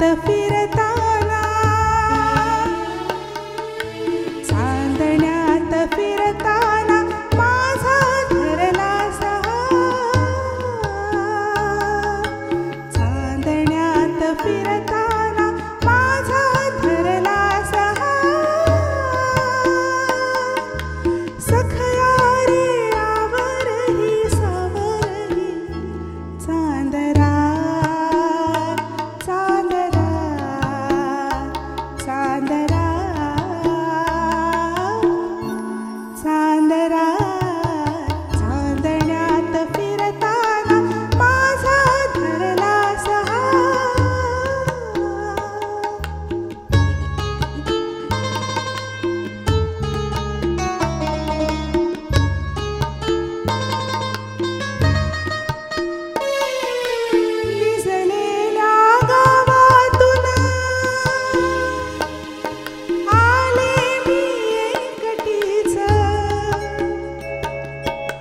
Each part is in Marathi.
फिरताना चांदण्यात फिरताना माझा धरला चांदण्यात फिरताना माझा धरला सखया रे आवरही सावरही चांदरा चांदरा चांदरा चांदरा चांदण्यात फिरताना माझा धरला निजलेल्या गावातून आले मी एकटीच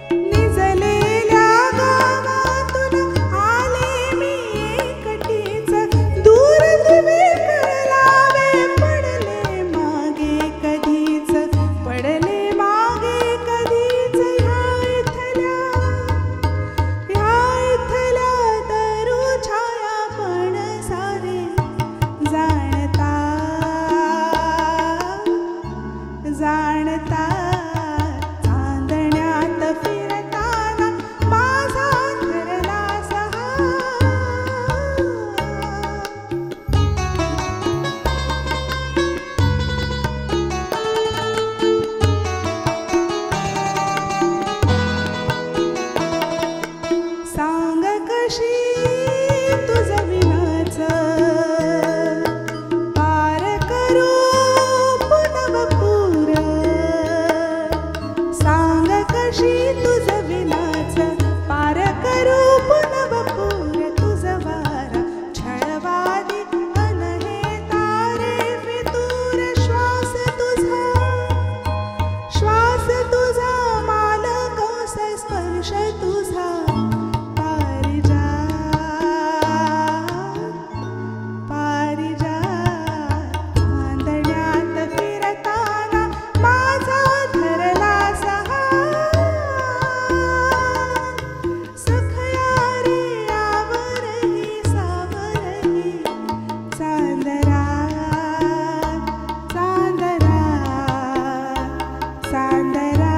निजलेल्या गावातून आले मी एकटीच दूर दिवे कळलावे पडले मागे कधीच ह्या इथल्या दरू छाया पण सारे जाणता जाणता चांदण्यात फिरताना माझा धरला सांग कशी तुझं विनाच पार करू पुनवपूर सांग कशी तुझं विनाच पार करू पुनवपूर तुझं वारा छळवादी अन हे तारे फितूर श्वास तुझा मालकंस स्पर्श तुझा चांदण्यात फिरताना माझा धरला सखया रे आवरही सावरही चांदरा चांदरा चांदरा